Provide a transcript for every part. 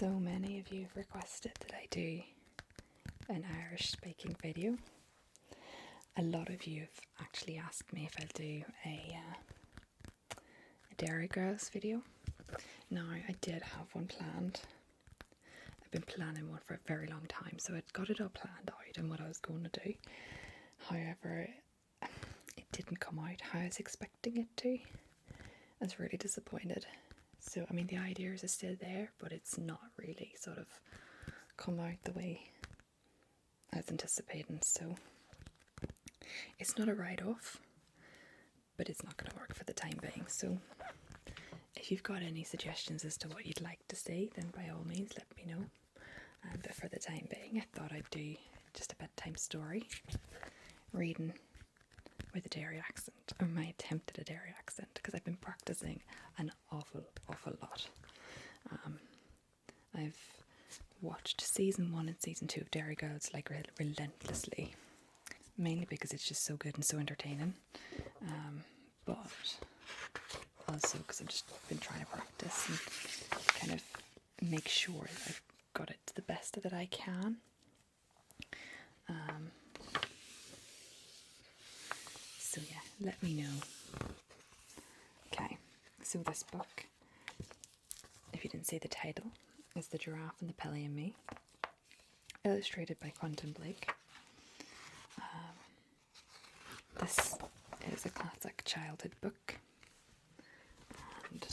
So many of you have requested that I do an Irish speaking video. A lot of you have actually asked me if I'll do a Derry Girls video. Now, I did have one planned. I've been planning one for a very long time, so I'd got it all planned out and what I was going to do. However, it didn't come out how I was expecting it to. I was really disappointed. So, I mean, the ideas are still there, but it's not really sort of come out the way I was anticipating. So, it's not a write-off, but it's not going to work for the time being. So, if you've got any suggestions as to what you'd like to see, then by all means let me know. But for the time being, I thought I'd do just a bedtime story, reading with a Derry accent, or my attempt at a Derry accent, because I've been practicing an awful lot. I've watched season 1 and season 2 of Derry Girls like relentlessly, mainly because it's just so good and so entertaining, but also because I've just been trying to practice and kind of make sure I've got it to the best that I can. So yeah, let me know. Okay, so this book, if you didn't see the title, is The Giraffe and the Pelly and Me, illustrated by Quentin Blake. This is a classic childhood book. And,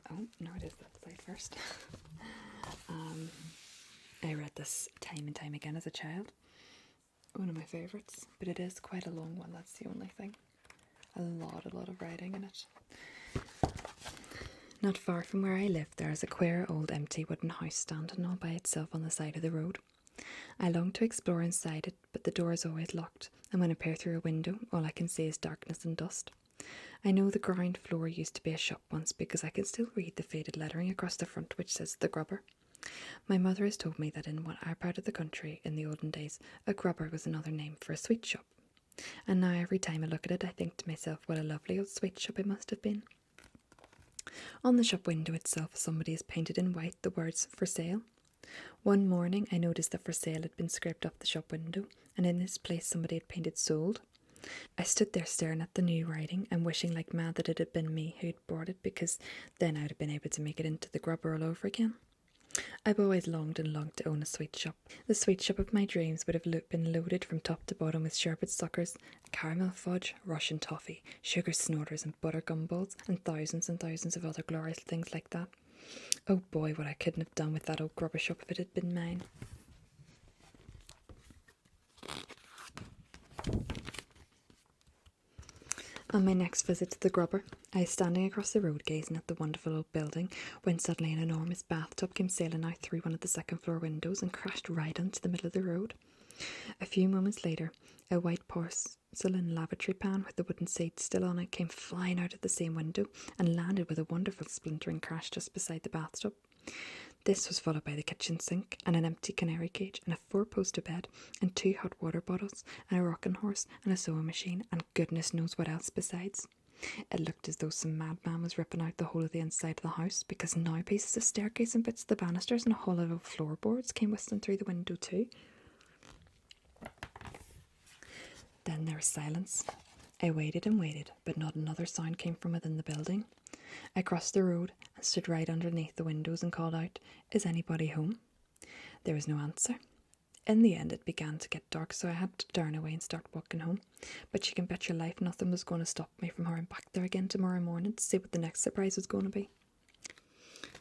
oh, no, it is that side first. I read this time and time again as a child. One of my favourites, but it is quite a long one, that's the only thing. A lot of writing in it. Not far from where I live, there is a queer old empty wooden house standing all by itself on the side of the road. I long to explore inside it, but the door is always locked, and when I peer through a window, all I can see is darkness and dust. I know the ground floor used to be a shop once because I can still read the faded lettering across the front which says The Grubber. My mother has told me that in our part of the country, in the olden days, a grubber was another name for a sweet shop. And now every time I look at it, I think to myself what a lovely old sweet shop it must have been. On the shop window itself, somebody has painted in white the words "For Sale." One morning I noticed that "For Sale" had been scraped off the shop window, and in its place somebody had painted "Sold." I stood there staring at the new writing and wishing like mad that it had been me who had bought it, because then I would have been able to make it into the grubber all over again. I've always longed to own a sweet shop. The sweet shop of my dreams would have been loaded from top to bottom with sherbet suckers, caramel fudge, Russian toffee, sugar snorters and butter gumballs, and thousands of other glorious things like that. Oh boy, what I couldn't have done with that old grubber shop if it had been mine. On my next visit to the grubber, I was standing across the road gazing at the wonderful old building when suddenly an enormous bathtub came sailing out through one of the second floor windows and crashed right onto the middle of the road. A few moments later, a white porcelain lavatory pan with the wooden seat still on it came flying out of the same window and landed with a wonderful splintering crash just beside the bathtub. This was followed by the kitchen sink and an empty canary cage and a 4-poster bed and 2 hot water bottles and a rocking horse and a sewing machine and goodness knows what else besides. It looked as though some madman was ripping out the whole of the inside of the house, because now pieces of staircase and bits of the banisters and a whole lot of floorboards came whistling through the window too. Then there was silence. I waited and waited, but not another sound came from within the building. I crossed the road and stood right underneath the windows and called out, "Is anybody home?" There was no answer. In the end it began to get dark, so I had to turn away and start walking home. But you can bet your life nothing was going to stop me from hurrying back there again tomorrow morning to see what the next surprise was going to be.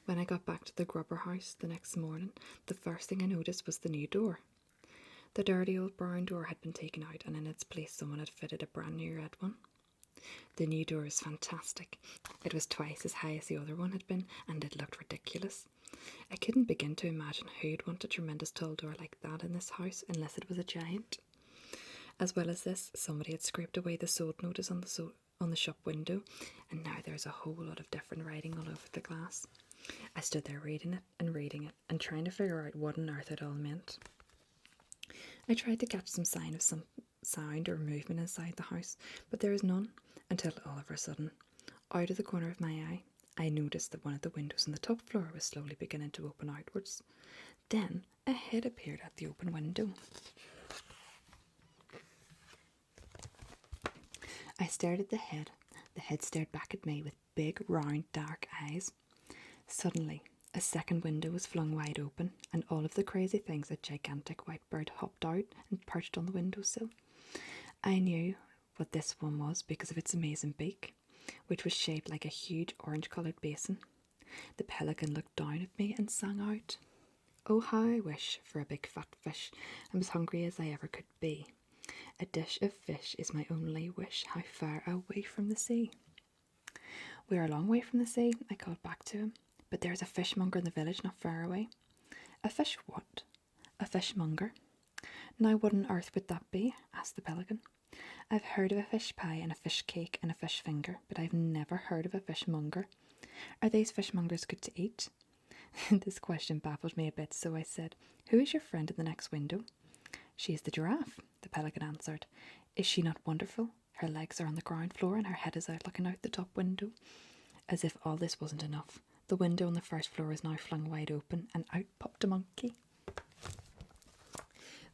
When I got back to the grubber house the next morning, the first thing I noticed was the new door. The dirty old brown door had been taken out, and in its place someone had fitted a brand new red one. The new door was fantastic. It was twice as high as the other one had been, and it looked ridiculous. I couldn't begin to imagine who'd want a tremendous tall door like that in this house unless it was a giant. As well as this, somebody had scraped away the sold notice on the shop window, and now there's a whole lot of different writing all over the glass. I stood there reading it and trying to figure out what on earth it all meant. I tried to catch some sign of some sound or movement inside the house, but there was none, until all of a sudden, out of the corner of my eye, I noticed that one of the windows on the top floor was slowly beginning to open outwards. Then a head appeared at the open window. I stared at the head. The head stared back at me with big, round, dark eyes. Suddenly, a second window was flung wide open, and all of the crazy things a gigantic white bird hopped out and perched on the windowsill. I knew what this one was because of its amazing beak, which was shaped like a huge orange-coloured basin. The pelican looked down at me and sang out, "Oh, how I wish for a big fat fish, I'm as hungry as I ever could be. A dish of fish is my only wish, how far away from the sea." "We are a long way from the sea," I called back to him, "but there is a fishmonger in the village not far away." "A fish what?" "A fishmonger." "Now what on earth would that be?" asked the pelican. "I've heard of a fish pie and a fish cake and a fish finger, but I've never heard of a fishmonger. Are these fishmongers good to eat?" This question baffled me a bit, so I said, "Who is your friend in the next window?" "She is the giraffe," the pelican answered. "Is she not wonderful? Her legs are on the ground floor and her head is out looking out the top window." As if all this wasn't enough, the window on the first floor is now flung wide open and out popped a monkey.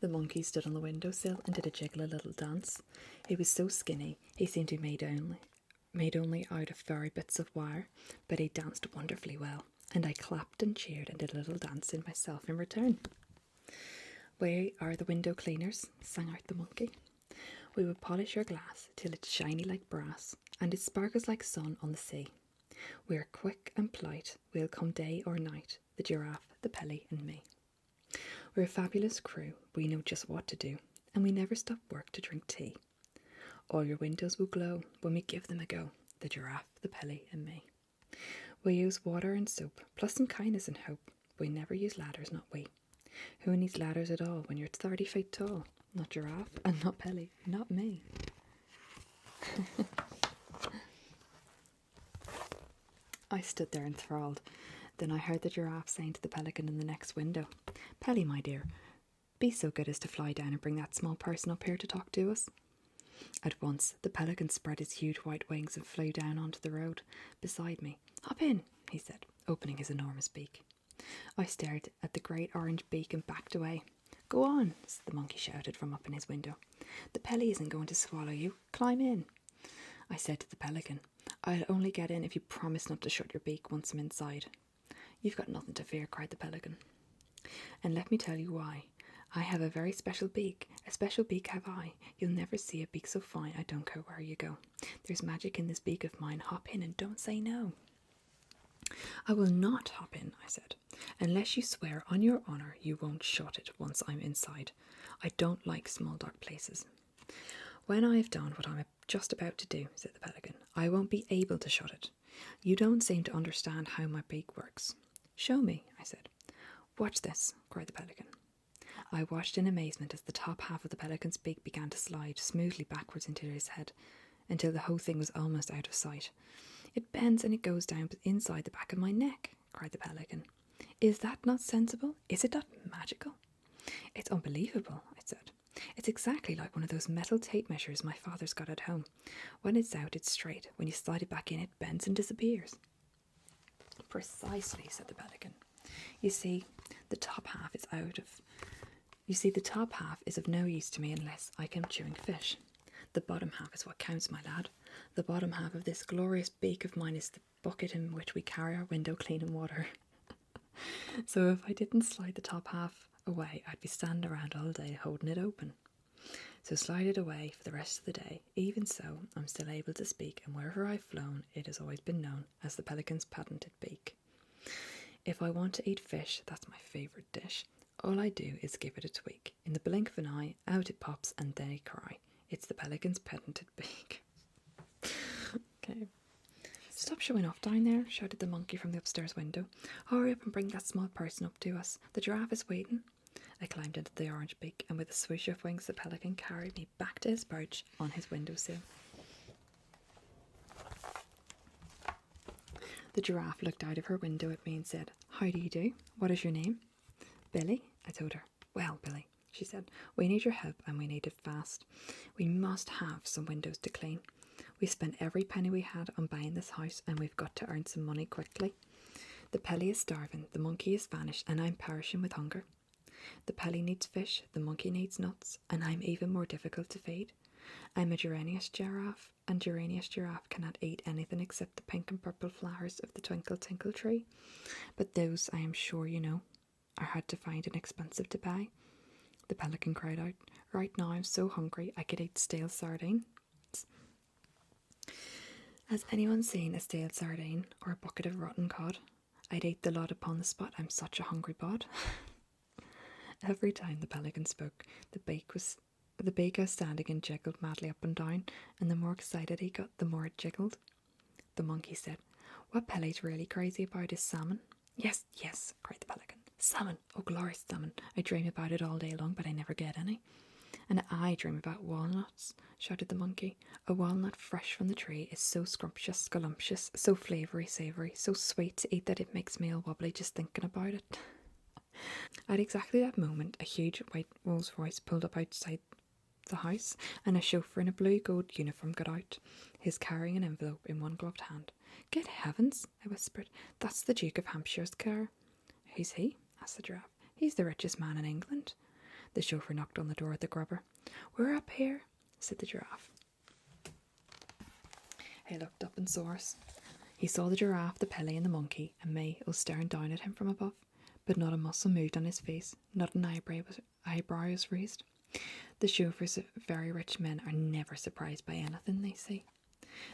The monkey stood on the windowsill and did a jiggly little dance. He was so skinny, he seemed to be made only out of furry bits of wire, but he danced wonderfully well, and I clapped and cheered and did a little dancing myself in return. "We are the window cleaners," sang out the monkey. "We will polish your glass till it's shiny like brass, and it sparkles like sun on the sea. We are quick and polite, we'll come day or night, the giraffe, the pelly and me. We're a fabulous crew, we know just what to do, and we never stop work to drink tea. All your windows will glow when we give them a go, the giraffe, the pelly and me. We use water and soap, plus some kindness and hope. We never use ladders, not we. Who needs ladders at all when you're 30 feet tall? Not giraffe and not pelly, not me." I stood there enthralled. Then I heard the giraffe saying to the pelican in the next window, "Pelly, my dear, be so good as to fly down and bring that small person up here to talk to us." At once, the pelican spread his huge white wings and flew down onto the road beside me. "Hop in," he said, opening his enormous beak. I stared at the great orange beak and backed away. "Go on," the monkey shouted from up in his window. "The pelly isn't going to swallow you. Climb in." I said to the pelican, "I'll only get in if you promise not to shut your beak once I'm inside." "You've got nothing to fear," cried the pelican. "And let me tell you why. I have a very special beak. A special beak have I. You'll never see a beak so fine, I don't care where you go. There's magic in this beak of mine. Hop in and don't say no." "I will not hop in," I said, "unless you swear on your honour you won't shut it once I'm inside. I don't like small dark places." "When I have done what I'm just about to do," said the pelican, "I won't be able to shut it. You don't seem to understand how my beak works." "Show me," I said. "Watch this," cried the pelican. I watched in amazement as the top half of the pelican's beak began to slide smoothly backwards into his head, until the whole thing was almost out of sight. "It bends and it goes down inside the back of my neck," cried the pelican. "Is that not sensible? Is it not magical?" "It's unbelievable," I said. "It's exactly like one of those metal tape measures my father's got at home. When it's out, it's straight. When you slide it back in, it bends and disappears." "Precisely," said the pelican. You see, the top half is of no use to me unless I am chewing fish. The bottom half is what counts, my lad. The bottom half of this glorious beak of mine is the bucket in which we carry our window cleaning water." So if I didn't slide the top half away, I'd be standing around all day holding it open. So slide it away for the rest of the day. Even so, I'm still able to speak, and wherever I've flown, it has always been known as the pelican's patented beak. If I want to eat fish, that's my favourite dish. All I do is give it a tweak. In the blink of an eye, out it pops and they cry. It's the pelican's patented beak. Okay. "Stop showing off down there," shouted the monkey from the upstairs window. "Hurry up and bring that small person up to us. The giraffe is waiting." I climbed into the orange beak, and with a swoosh of wings, the pelican carried me back to his perch on his windowsill. The giraffe looked out of her window at me and said, "How do you do? What is your name?" "Billy," I told her. "Well, Billy," she said, "we need your help and we need it fast. We must have some windows to clean. We spent every penny we had on buying this house, and we've got to earn some money quickly. The Pelly is starving, the monkey is vanished, and I'm perishing with hunger. The Pelly needs fish, the monkey needs nuts, and I'm even more difficult to feed. I'm a Geranius giraffe, and Geranius giraffe cannot eat anything except the pink and purple flowers of the twinkle tinkle tree. But those, I am sure you know, are hard to find and expensive to buy. The pelican cried out, right now I'm so hungry I could eat stale sardines. Has anyone seen a stale sardine or a bucket of rotten cod? I'd eat the lot upon the spot, I'm such a hungry bod. Every time the pelican spoke, the beak was standing and jiggled madly up and down, and the more excited he got, the more it jiggled. The monkey said, what Pelly's really crazy about is salmon. Yes, yes, cried the pelican. Salmon, oh glorious salmon. I dream about it all day long, but I never get any. And I dream about walnuts, shouted the monkey. A walnut fresh from the tree is so scrumptious, scrumptious, so flavoury, savoury, so sweet to eat that it makes me all wobbly just thinking about it. At exactly that moment, a huge white Rolls Royce pulled up outside the house, and a chauffeur in a blue gold uniform got out, his carrying an envelope in one gloved hand. Good heavens, I whispered, that's the Duke of Hampshire's car. Who's he? Asked the giraffe. He's the richest man in England. The chauffeur knocked on the door of the grubber. We're up here, said the giraffe. He looked up and saw us. He saw the giraffe, the Pelly, and the monkey, and me all staring down at him from above, but not a muscle moved on his face, not an eyebrow was raised. The chauffeurs of very rich men are never surprised by anything they see.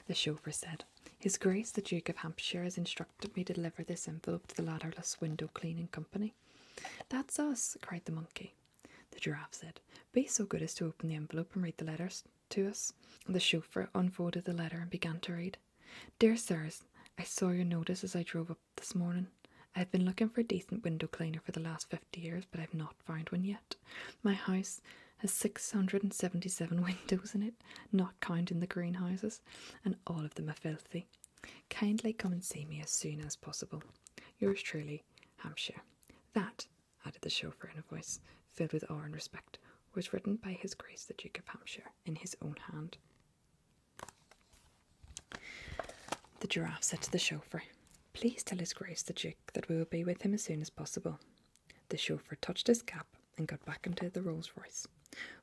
The chauffeur said, His Grace the Duke of Hampshire has instructed me to deliver this envelope to the ladderless window cleaning company. That's us, cried the monkey. The giraffe said, Be so good as to open the envelope and read the letters to us. The chauffeur unfolded the letter and began to read. Dear sirs, I saw your notice as I drove up this morning. I have been looking for a decent window cleaner for the last 50 years, but I have not found one yet. My house has 677 windows in it, not counting the greenhouses, and all of them are filthy. Kindly come and see me as soon as possible. Yours truly, Hampshire. That, added the chauffeur in a voice filled with awe and respect, was written by His Grace the Duke of Hampshire in his own hand. The giraffe said to the chauffeur, Please tell His Grace the Duke that we will be with him as soon as possible. The chauffeur touched his cap and got back into the Rolls Royce.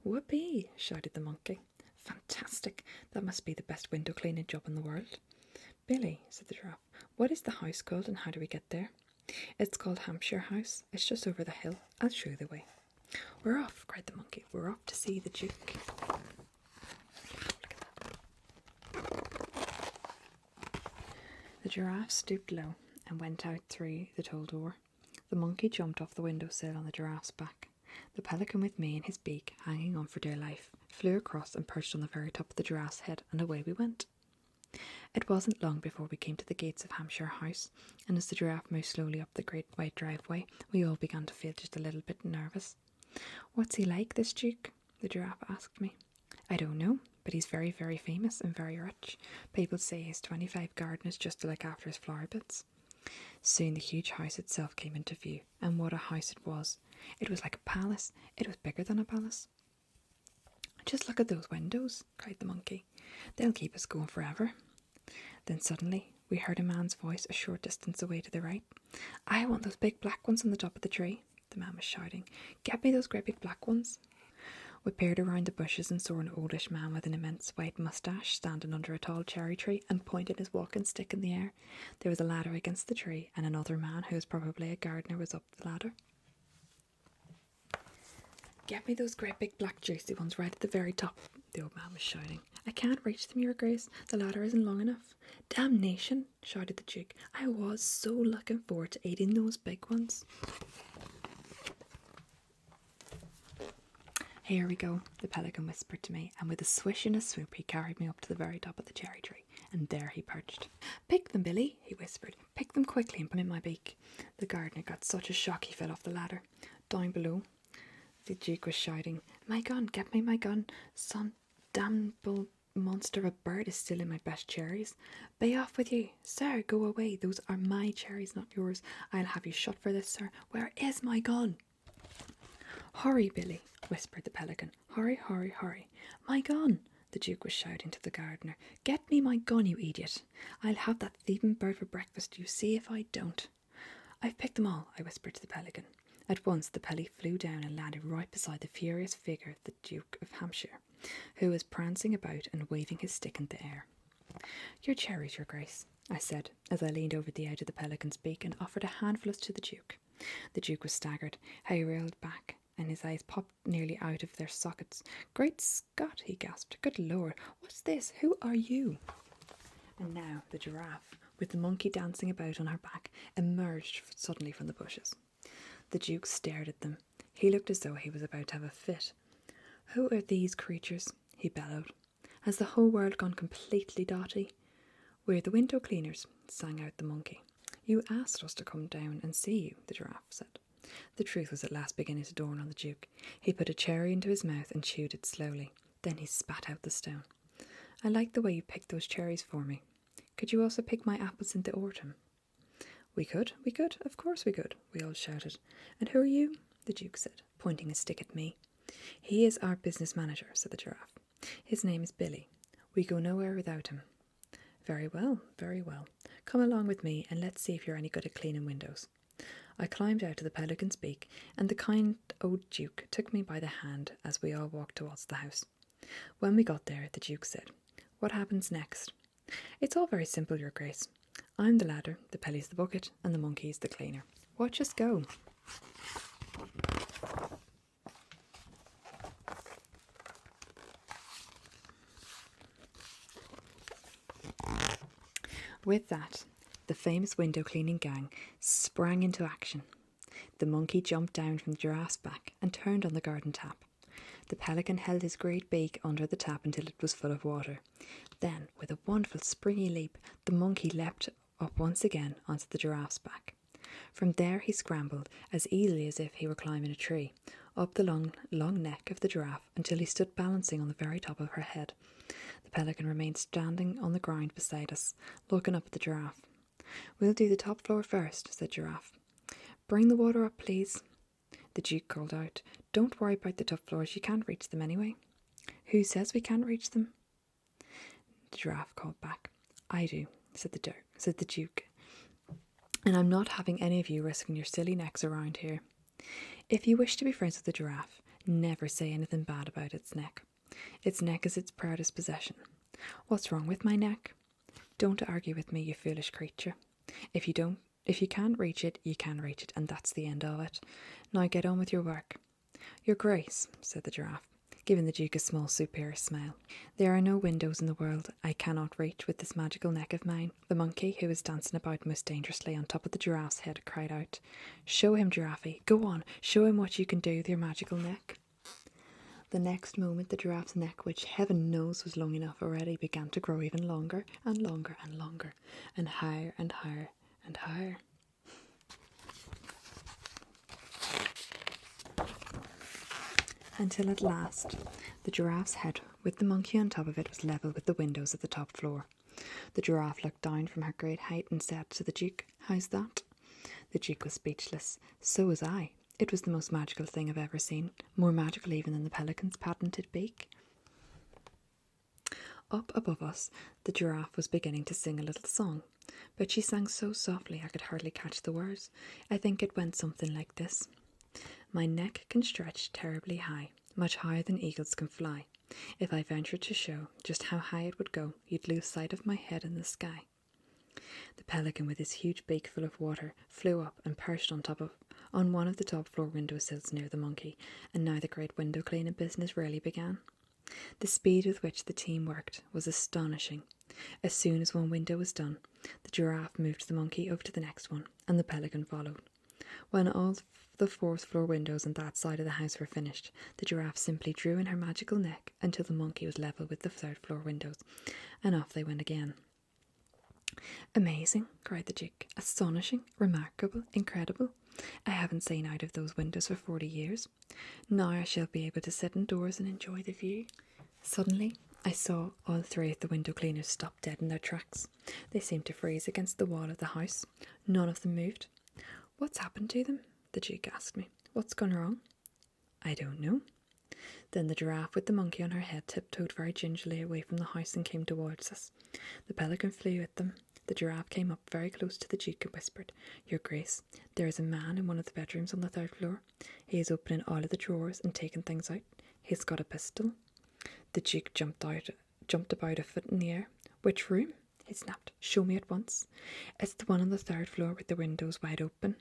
Whoopee, shouted the monkey. Fantastic, that must be the best window cleaning job in the world. Billy, said the giraffe, what is the house called and how do we get there? It's called Hampshire House. It's just over the hill. I'll show you the way. We're off, cried the monkey. We're off to see the Duke. The giraffe stooped low and went out through the tall door. The monkey jumped off the windowsill on the giraffe's back. The pelican, with me in his beak, hanging on for dear life, flew across and perched on the very top of the giraffe's head, and away we went. It wasn't long before we came to the gates of Hampshire House, and as the giraffe moved slowly up the great white driveway, we all began to feel just a little bit nervous. What's he like, this Duke? The giraffe asked me. I don't know, but he's very, very famous and very rich. People say he has 25 gardeners just to look after his flower beds. Soon the huge house itself came into view, and what a house it was. It was like a palace. It was bigger than a palace. Just look at those windows, cried the monkey. They'll keep us going forever. Then suddenly we heard a man's voice a short distance away to the right. I want those big black ones on the top of the tree, the man was shouting. Get me those great big black ones. We peered around the bushes and saw an oldish man with an immense white moustache standing under a tall cherry tree and pointing his walking stick in the air. There was a ladder against the tree, and another man, who was probably a gardener, was up the ladder. Get me those great big black juicy ones right at the very top, the old man was shouting. I can't reach them, Your Grace. The ladder isn't long enough. Damnation, shouted the Duke. I was so looking forward to eating those big ones. Here we go, the pelican whispered to me, and with a swish and a swoop he carried me up to the very top of the cherry tree, and there he perched. Pick them, Billy, he whispered. Pick them quickly and put them in my beak. The gardener got such a shock he fell off the ladder. Down below, the Duke was shouting, My gun, get me my gun. Some damnable monster of a bird is stealing my best cherries. Be off with you. Sir, go away. Those are my cherries, not yours. I'll have you shot for this, sir. Where is my gun? Hurry, Billy, whispered the pelican. Hurry, hurry, hurry. My gun. the Duke was shouting to the gardener. "Get me my gun, you idiot! I'll have that thieving bird for breakfast, you see if I don't." "I've picked them all," I whispered to the pelican. At once the pelly flew down and landed right beside the furious figure of the Duke of Hampshire, who was prancing about and waving his stick in the air. "Your cherries, your grace," I said, as I leaned over the edge of the pelican's beak and offered a handful to the Duke. The Duke was staggered. He reeled back, and his eyes popped nearly out of their sockets. "Great Scott!" he gasped. "Good Lord, what's this? Who are you?" And now the giraffe, with the monkey dancing about on her back, emerged suddenly from the bushes. The Duke stared at them. He looked as though he was about to have a fit. "Who are these creatures?" he bellowed. "Has the whole world gone completely dotty?" "We're the window cleaners," sang out the monkey. "You asked us to come down and see you," the giraffe said. The truth was at last beginning to dawn on the Duke. He put a cherry into his mouth and chewed it slowly. Then he spat out the stone. "I like the way you picked those cherries for me. Could you also pick my apples in the autumn?" We could, of course we could," we all shouted. "And who are you?" the Duke said, pointing his stick at me. "He is our business manager," said the giraffe. "His name is Billy. We go nowhere without him." Very well, very well. Come along with me and let's see if you're any good at cleaning windows." I climbed out of the pelican's beak, and the kind old Duke took me by the hand as we all walked towards the house. When we got there, the Duke said, "What happens next?" "It's all very simple, your grace. I'm the ladder, the pelly's the bucket, and the monkey's the cleaner. Watch us go." With that, the famous window cleaning gang sprang into action. The monkey jumped down from the giraffe's back and turned on the garden tap. The pelican held his great beak under the tap until it was full of water. Then, with a wonderful springy leap, the monkey leapt up once again onto the giraffe's back. From there he scrambled, as easily as if he were climbing a tree, up the long neck of the giraffe until he stood balancing on the very top of her head. The pelican remained standing on the ground beside us, looking up at the giraffe. "We'll do the top floor first," said Giraffe. "Bring the water up, please." The Duke called out, "Don't worry about the top floors, you can't reach them anyway." "Who says we can't reach them?" The giraffe called back. "I do," said the Duke. "And I'm not having any of you risking your silly necks around here. If you wish to be friends with the giraffe, never say anything bad about its neck. Its neck is its proudest possession. What's wrong with my neck? Don't argue with me, you foolish creature. If you can't reach it, you can reach it, and that's the end of it. Now get on with your work." "Your grace," said the giraffe, giving the Duke a small superior smile, "there are no windows in the world I cannot reach with this magical neck of mine." The monkey, who was dancing about most dangerously on top of the giraffe's head, cried out, "Show him, Giraffe. Go on, show him what you can do with your magical neck." The next moment the giraffe's neck, which heaven knows was long enough already, began to grow even longer and longer and longer, and higher and higher and higher. Until at last the giraffe's head, with the monkey on top of it, was level with the windows of the top floor. The giraffe looked down from her great height and said to the Duke, "How's that?" The Duke was speechless. So was I. It was the most magical thing I've ever seen, more magical even than the pelican's patented beak. Up above us, the giraffe was beginning to sing a little song, but she sang so softly I could hardly catch the words. I think it went something like this. "My neck can stretch terribly high, much higher than eagles can fly. If I ventured to show just how high it would go, you'd lose sight of my head in the sky." The pelican, with his huge beak full of water, flew up and perched on one of the top floor window sills near the monkey, and now the great window cleaning business really began. The speed with which the team worked was astonishing. As soon as one window was done, the giraffe moved the monkey over to the next one, and the pelican followed. When all the fourth floor windows on that side of the house were finished, the giraffe simply drew in her magical neck until the monkey was level with the third floor windows, and off they went again. "Amazing," cried the Duke. "Astonishing, remarkable, incredible. I haven't seen out of those windows for 40 years. Now I shall be able to sit indoors and enjoy the view." Suddenly, I saw all three of the window cleaners stop dead in their tracks. They seemed to freeze against the wall of the house. None of them moved. "What's happened to them?" the Duke asked me. "What's gone wrong?" "I don't know." Then the giraffe with the monkey on her head tiptoed very gingerly away from the house and came towards us. The pelican flew at them. The giraffe came up very close to the Duke and whispered, "Your Grace, there is a man in one of the bedrooms on the third floor. He is opening all of the drawers and taking things out. He's got a pistol." The Duke jumped about a foot in the air. "Which room?" he snapped. "Show me at once." "It's the one on the third floor with the windows wide open."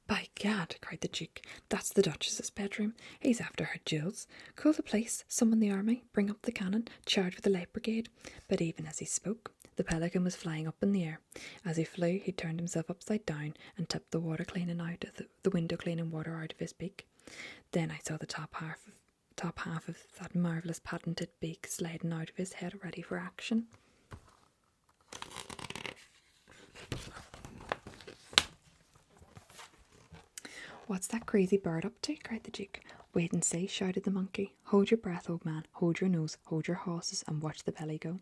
"By gad," cried the Duke, "that's the Duchess's bedroom. He's after her jewels. Call the police, summon the army, bring up the cannon, charge with the light brigade." But even as he spoke, the pelican was flying up in the air. As he flew, he turned himself upside down and tipped the window cleaning water out of his beak. Then I saw the top half of that marvellous patented beak sliding out of his head, ready for action. "What's that crazy bird up to?" cried the Duke. "Wait and see," shouted the monkey. "Hold your breath, old man, hold your nose, hold your horses, and watch the belly go."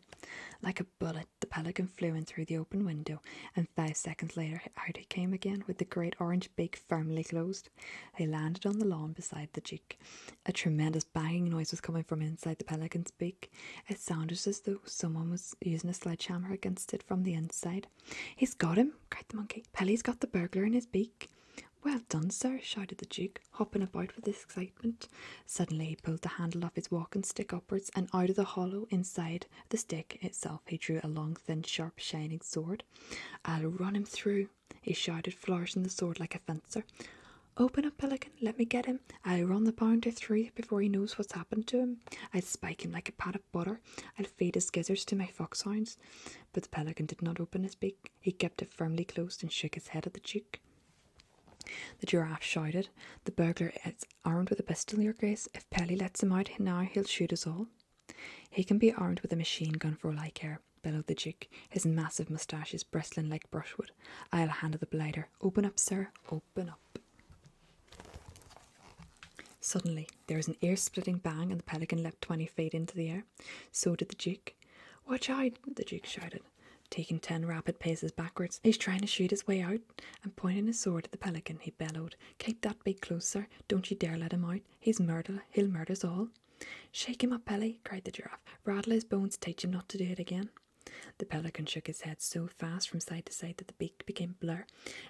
Like a bullet, the pelican flew in through the open window, and 5 seconds later out he came again with the great orange beak firmly closed. He landed on the lawn beside the Duke. A tremendous banging noise was coming from inside the pelican's beak. It sounded as though someone was using a sledgehammer against it from the inside. "He's got him!" cried the monkey. "Pelly's got the burglar in his beak." "Well done, sir," shouted the Duke, hopping about with excitement. Suddenly he pulled the handle of his walking stick upwards, and out of the hollow inside the stick itself he drew a long, thin, sharp, shining sword. "I'll run him through," he shouted, flourishing the sword like a fencer. "Open up, pelican, let me get him. I'll run the pounder through before he knows what's happened to him. I'll spike him like a pat of butter. I'll feed his gizzards to my foxhounds." But the pelican did not open his beak. He kept it firmly closed and shook his head at the Duke. The giraffe shouted, "The burglar is armed with a pistol, Your Grace. If Pelly lets him out now, he'll shoot us all." "He can be armed with a machine gun for all I care," bellowed the Duke, his massive moustaches bristling like brushwood. "I'll handle the blighter. Open up, sir, open up." Suddenly, there was an ear-splitting bang and the pelican leapt 20 feet into the air. So did the Duke. "Watch out," the Duke shouted, taking 10 rapid paces backwards. "He's trying to shoot his way out." And pointing his sword at the pelican, he bellowed, "Keep that beak close, sir. Don't you dare let him out. He'll murder us all." "Shake him up, Pelly," cried the giraffe. "Rattle his bones, teach him not to do it again." The pelican shook his head so fast from side to side that the beak became blur,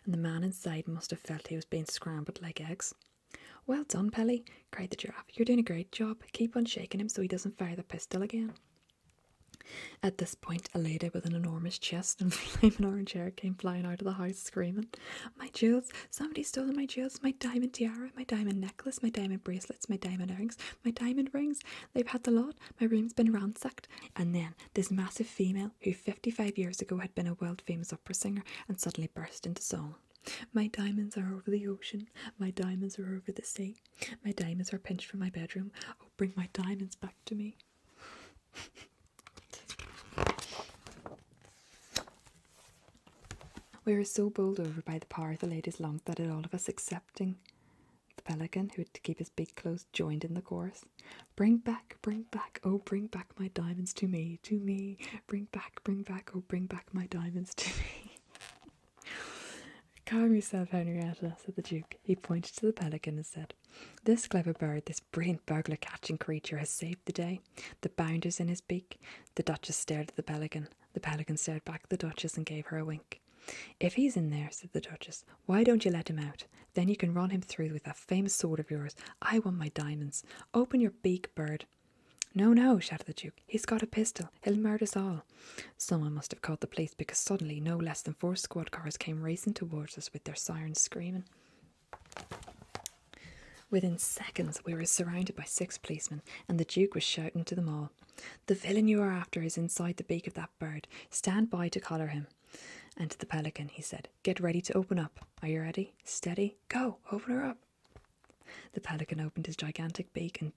and the man inside must have felt he was being scrambled like eggs. "Well done, Pelly," cried the giraffe. "You're doing a great job. Keep on shaking him so he doesn't fire the pistol again." At this point, a lady with an enormous chest and flaming orange hair came flying out of the house screaming, "My jewels! Somebody's stolen my jewels! My diamond tiara, my diamond necklace, my diamond bracelets, my diamond earrings, my diamond rings! They've had the lot! My room's been ransacked!" And then this massive female, who 55 years ago had been a world-famous opera singer, and suddenly burst into song. "My diamonds are over the ocean, my diamonds are over the sea, my diamonds are pinched from my bedroom, oh, bring my diamonds back to me." We were so bowled over by the power of the lady's lungs that all of us, excepting the pelican, who had to keep his beak closed, joined in the chorus. Bring back, oh, bring back my diamonds to me, to me. Bring back, oh, bring back my diamonds to me." "Calm yourself, Henrietta," said the Duke. He pointed to the pelican and said, "This clever bird, this brilliant burglar-catching creature has saved the day. The bounder's in his beak." The Duchess stared at the pelican. The pelican stared back at the Duchess and gave her a wink. "If he's in there," said the Duchess, "why don't you let him out? Then you can run him through with that famous sword of yours. I want my diamonds. Open your beak, bird." "No, no," shouted the Duke. "He's got a pistol. He'll murder us all." Someone must have called the police, because suddenly no less than 4 squad cars came racing towards us with their sirens screaming. Within seconds, we were surrounded by 6 policemen, and the Duke was shouting to them all, "The villain you are after is inside the beak of that bird. Stand by to collar him." And to the pelican he said, "Get ready to open up. Are you ready? Steady. Go, open her up." The pelican opened his gigantic beak, and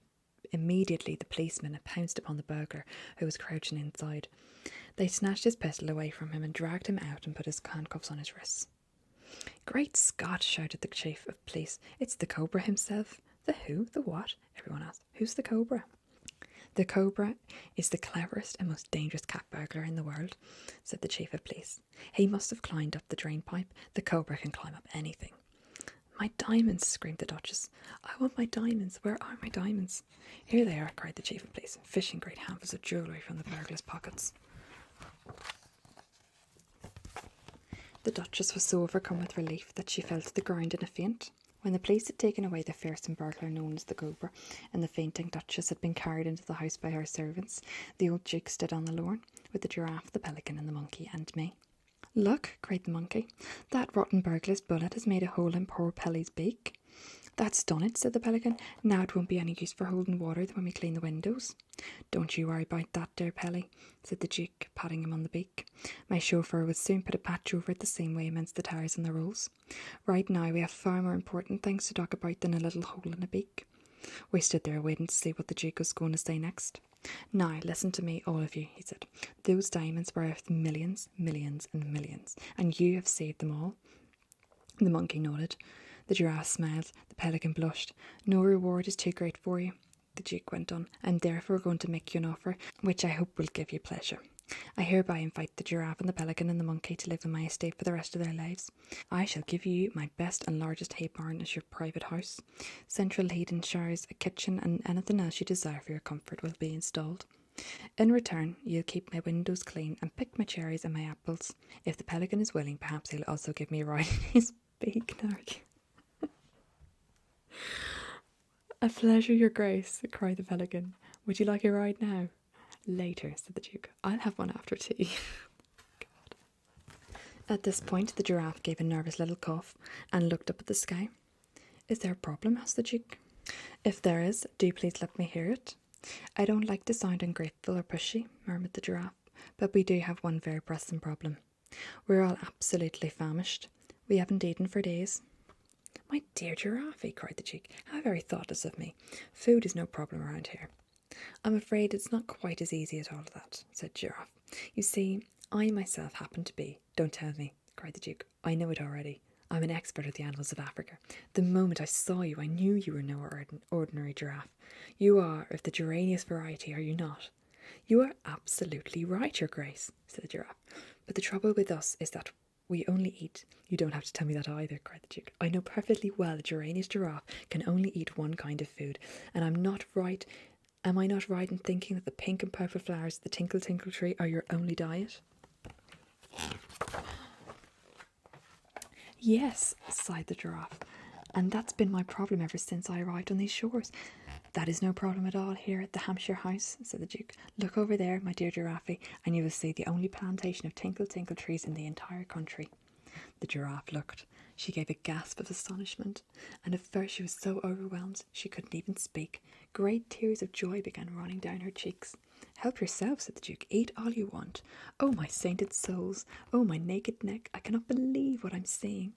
immediately the policeman had pounced upon the burglar, who was crouching inside. They snatched his pistol away from him and dragged him out and put his handcuffs on his wrists. "Great Scott," shouted the chief of police. "It's the Cobra himself." "The who? The what?" everyone asked. "Who's the Cobra?" "The Cobra is the cleverest and most dangerous cat burglar in the world," said the chief of police. "He must have climbed up the drain pipe. The Cobra can climb up anything." My diamonds, screamed the Duchess. I want my diamonds. Where are my diamonds? Here they are, cried the chief of police, fishing great handfuls of jewellery from the burglars' pockets. The Duchess was so overcome with relief that she fell to the ground in a faint. When the police had taken away the fearsome burglar known as the Cobra, and the fainting Duchess had been carried into the house by her servants, the old Duke stood on the lawn, with the giraffe, the pelican, and the monkey, and me. Look, cried the monkey, that rotten burglar's bullet has made a hole in poor Pelly's beak. That's done it, said the pelican. Now it won't be any use for holding water when we clean the windows. Don't you worry about that, dear Pelly, said the Duke, patting him on the beak. My chauffeur will soon put a patch over it the same way he mends the tires on the rolls. Right now we have far more important things to talk about than a little hole in a beak. We stood there waiting to see what the Duke was going to say next. Now, listen to me, all of you, he said. Those diamonds were worth millions, millions, and millions, and you have saved them all. The monkey nodded. The giraffe smiled. The pelican blushed. No reward is too great for you, the Duke went on. I'm therefore going to make you an offer, which I hope will give you pleasure. I hereby invite the giraffe and the pelican and the monkey to live in my estate for the rest of their lives. I shall give you my best and largest hay barn as your private house. Central heating, showers, a kitchen, and anything else you desire for your comfort will be installed. In return, you'll keep my windows clean and pick my cherries and my apples. If the pelican is willing, perhaps he'll also give me a ride in his beak. A pleasure, your grace, cried the pelican. Would you like a ride now? Later, said the Duke. I'll have one after tea. God. At this point, the giraffe gave a nervous little cough and looked up at the sky. Is there a problem? Asked the Duke. If there is, do please let me hear it. I don't like to sound ungrateful or pushy, murmured the giraffe, but we do have one very pressing problem. We're all absolutely famished. We haven't eaten for days. My dear giraffe, cried the Duke, how very thoughtless of me. Food is no problem around here. I'm afraid it's not quite as easy as all of that, said Giraffe. You see, I myself happen to be. Don't tell me, cried the Duke. I know it already. I'm an expert at the animals of Africa. The moment I saw you, I knew you were no ordinary giraffe. You are of the geranious variety, are you not? You are absolutely right, your grace, said the giraffe. But the trouble with us is that we only eat. You don't have to tell me that either, cried the Duke. I know perfectly well a geranious giraffe can only eat one kind of food, and I'm not right. Am I not right in thinking that the pink and purple flowers of the tinkle tinkle tree are your only diet? Yes, sighed the giraffe, and that's been my problem ever since I arrived on these shores. That is no problem at all here at the Hampshire house, said the Duke. Look over there, my dear giraffe, and you will see the only plantation of tinkle tinkle trees in the entire country. The giraffe looked. She gave a gasp of astonishment, and at first she was so overwhelmed she couldn't even speak. Great tears of joy began running down her cheeks. Help yourself, said the Duke. Eat all you want. Oh, my sainted souls! Oh, my naked neck! I cannot believe what I'm seeing.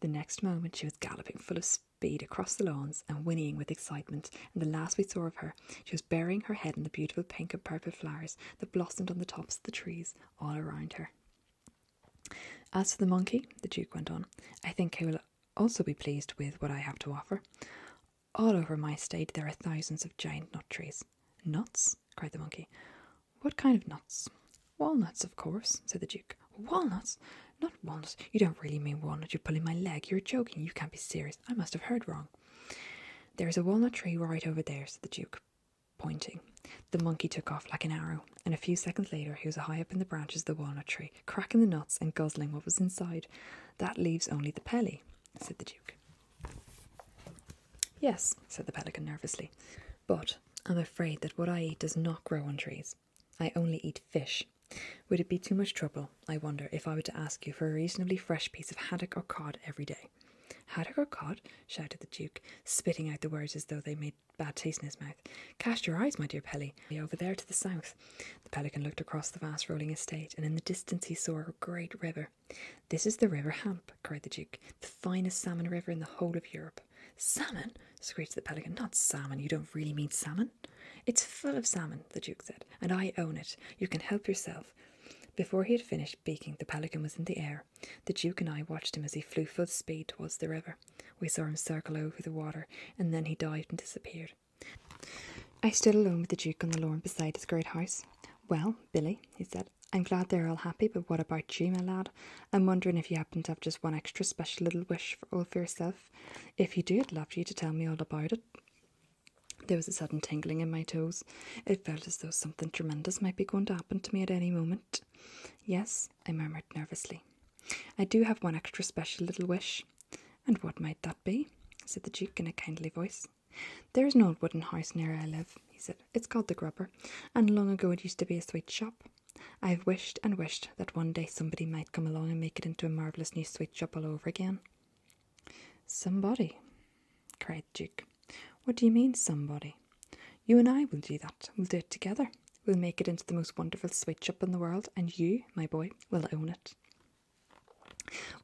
The next moment she was galloping full of speed across the lawns and whinnying with excitement, and the last we saw of her, she was burying her head in the beautiful pink and purple flowers that blossomed on the tops of the trees all around her. As for the monkey, the Duke went on, I think he will also be pleased with what I have to offer. All over my estate there are thousands of giant nut trees. Nuts? Cried the monkey. What kind of nuts? Walnuts, of course, said the Duke. Walnuts? Not walnuts. You don't really mean walnut. You're pulling my leg. You're joking. You can't be serious. I must have heard wrong. There's a walnut tree right over there, said the Duke, pointing. The monkey took off like an arrow, and a few seconds later he was high up in the branches of the walnut tree, cracking the nuts and guzzling what was inside. That leaves only the pelly, said the Duke. Yes, said the pelican nervously, but I'm afraid that what I eat does not grow on trees. I only eat fish. Would it be too much trouble, I wonder, if I were to ask you for a reasonably fresh piece of haddock or cod every day? Haddock or cod? Shouted the Duke, spitting out the words as though they made bad taste in his mouth. Cast your eyes, my dear Pelly, over there to the south. The pelican looked across the vast rolling estate, and in the distance he saw a great river. This is the River Hamp, cried the Duke, the finest salmon river in the whole of Europe. Salmon? Screeched the pelican. Not salmon, you don't really mean salmon? It's full of salmon, the Duke said, and I own it. You can help yourself. Before he had finished speaking, the pelican was in the air. The Duke and I watched him as he flew full speed towards the river. We saw him circle over the water, and then he dived and disappeared. I stood alone with the Duke on the lawn beside his great house. Well, Billy, he said, I'm glad they're all happy, but what about you, my lad? I'm wondering if you happen to have just one extra special little wish all for yourself. If you do, I'd love you to tell me all about it. There was a sudden tingling in my toes. It felt as though something tremendous might be going to happen to me at any moment. Yes, I murmured nervously. I do have one extra special little wish. And what might that be? Said the Duke in a kindly voice. There's an old wooden house near where I live, he said. It's called the Grubber, and long ago it used to be a sweet shop. I've wished and wished that one day somebody might come along and make it into a marvellous new sweet shop all over again. Somebody, cried the Duke. What do you mean, somebody? You and I will do that. We'll do it together. We'll make it into the most wonderful sweet shop in the world, and you, my boy, will own it.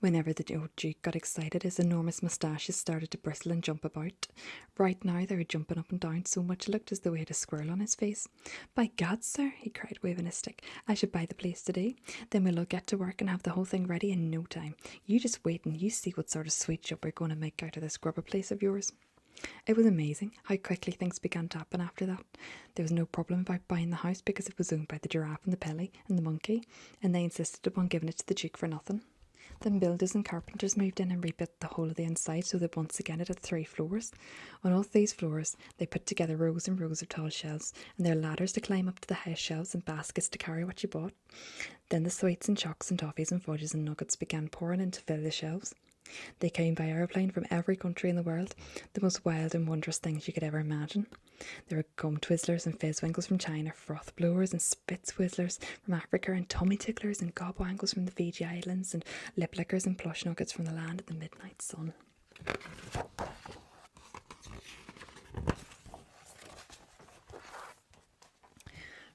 Whenever the old Duke got excited, his enormous moustaches started to bristle and jump about. Right now they were jumping up and down so much it looked as though he had a squirrel on his face. By God, sir, he cried, waving his stick, I should buy the place today. Then we'll all get to work and have the whole thing ready in no time. You just wait and you see what sort of sweet shop we're going to make out of this Grubber place of yours. It was amazing how quickly things began to happen after that. There was no problem about buying the house because it was owned by the giraffe and the pelly and the monkey, and they insisted upon giving it to the Duke for nothing. Then builders and carpenters moved in and rebuilt the whole of the inside so that once again it had 3 floors. On all these floors they put together rows and rows of tall shelves, and there were ladders to climb up to the highest shelves and baskets to carry what you bought. Then the sweets and chocks and toffees and fudges and nuggets began pouring in to fill the shelves. They came by aeroplane from every country in the world, the most wild and wondrous things you could ever imagine. There were gum twizzlers and fizzwinkles from China, froth blowers and spitz twizzlers from Africa, and tummy ticklers and gobwangles from the Fiji Islands, and lip lickers and plush nuggets from the land of the midnight sun.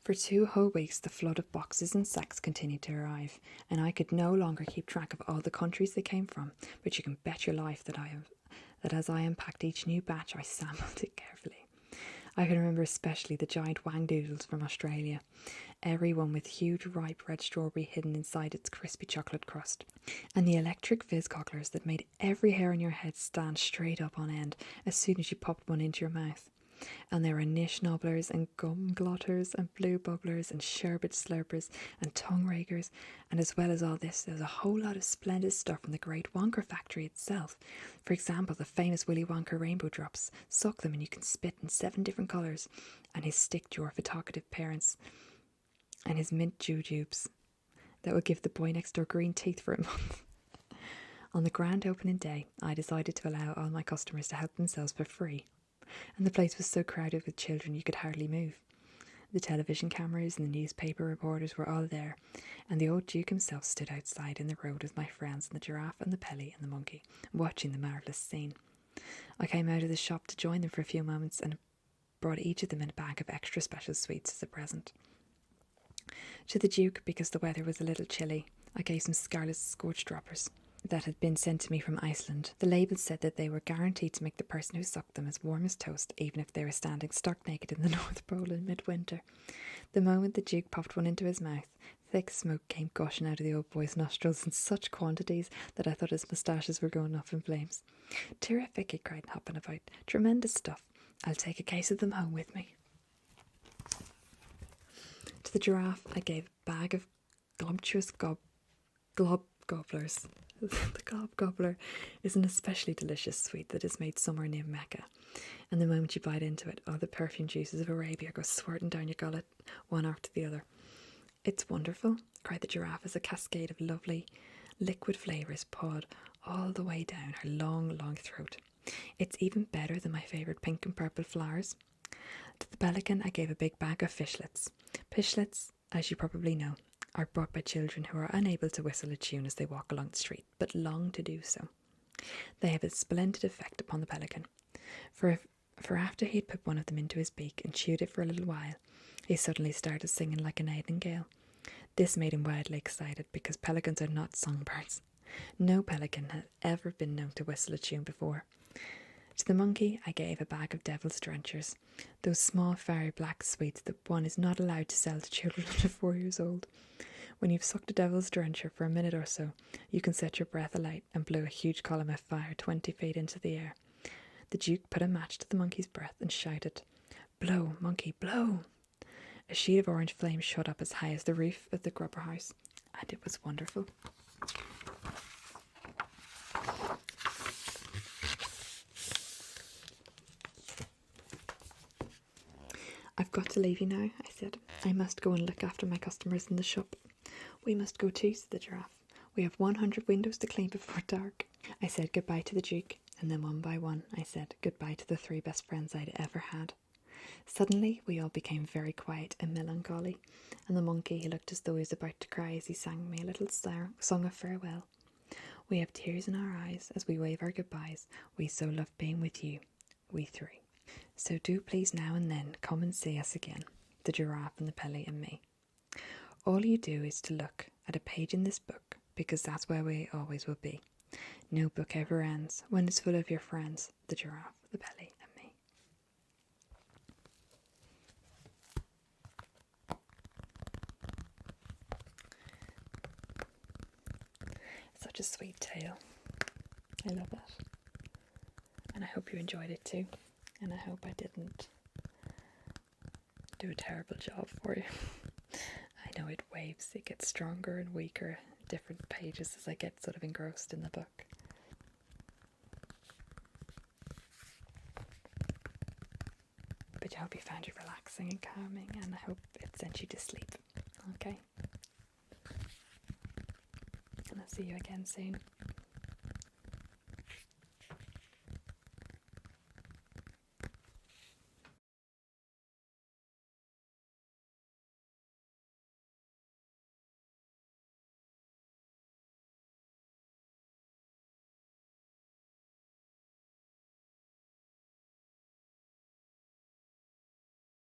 For 2 whole weeks the flood of boxes and sacks continued to arrive, and I could no longer keep track of all the countries they came from, but you can bet your life that as I unpacked each new batch I sampled it carefully. I can remember especially the giant wang doodles from Australia, every one with huge ripe red strawberry hidden inside its crispy chocolate crust, and the electric fizz cocklers that made every hair on your head stand straight up on end as soon as you popped one into your mouth. And there were niche nobblers and gum glotters and blue bubblers and sherbet slurpers and tongue rakers, and as well as all this there was a whole lot of splendid stuff from the great Wonka factory itself. For example, the famous Willy Wonka rainbow drops. Suck them and you can spit in 7 different colours, and his stick jar for talkative parents, and his mint jujubes that would give the boy next door green teeth for a month. On the grand opening day I decided to allow all my customers to help themselves for free, and the place was so crowded with children you could hardly move. The television cameras and the newspaper reporters were all there, and the old Duke himself stood outside in the road with my friends and the giraffe and the pelly and the monkey, watching the marvellous scene. I came out of the shop to join them for a few moments and brought each of them in a bag of extra special sweets as a present. To the Duke, because the weather was a little chilly, I gave some scarlet scorch droppers that had been sent to me from Iceland. The labels said that they were guaranteed to make the person who sucked them as warm as toast, even if they were standing stark naked in the North Pole in midwinter. The moment the Duke popped one into his mouth, thick smoke came gushing out of the old boy's nostrils in such quantities that I thought his moustaches were going up in flames. Terrific, he cried, hopping about. Tremendous stuff. I'll take a case of them home with me. To the giraffe I gave a bag of glumptuous glob gobblers. The glob gobbler is an especially delicious sweet that is made somewhere near Mecca, and the moment you bite into it, all the perfume juices of Arabia go swirling down your gullet, one after the other. It's wonderful, cried the giraffe as a cascade of lovely liquid flavours poured all the way down her long, long throat. It's even better than my favourite pink and purple flowers. To the pelican I gave a big bag of fishlets. Fishlets, as you probably know, are brought by children who are unable to whistle a tune as they walk along the street, but long to do so. They have a splendid effect upon the pelican, for after he had put one of them into his beak and chewed it for a little while, he suddenly started singing like a nightingale. This made him wildly excited, because pelicans are not songbirds. No pelican had ever been known to whistle a tune before. To the monkey I gave a bag of devil's drenchers, those small fiery black sweets that one is not allowed to sell to children under 4 years old. When you've sucked a devil's drencher for a minute or so, you can set your breath alight and blow a huge column of fire 20 feet into the air. The Duke put a match to the monkey's breath and shouted, "Blow, monkey, blow!" A sheet of orange flame shot up as high as the roof of the Cobra house, and it was wonderful. I've got to leave you now, I said. I must go and look after my customers in the shop. We must go too, said the giraffe. We have 100 windows to clean before dark. I said goodbye to the Duke, and then one by one I said goodbye to the 3 best friends I'd ever had. Suddenly we all became very quiet and melancholy, and the monkey, he looked as though he was about to cry as he sang me a little song of farewell. We have tears in our eyes as we wave our goodbyes. We so love being with you, we 3. So do please now and then come and see us again, the giraffe and the Pelly and me. All you do is to look at a page in this book, because that's where we always will be. No book ever ends when it's full of your friends, the giraffe, the Pelly and me. Such a sweet tale. I love it. And I hope you enjoyed it too. And I hope I didn't do a terrible job for you. I know it waves, it gets stronger and weaker at different pages as I get sort of engrossed in the book. But I hope you found it relaxing and calming, and I hope it sent you to sleep. Okay? And I'll see you again soon.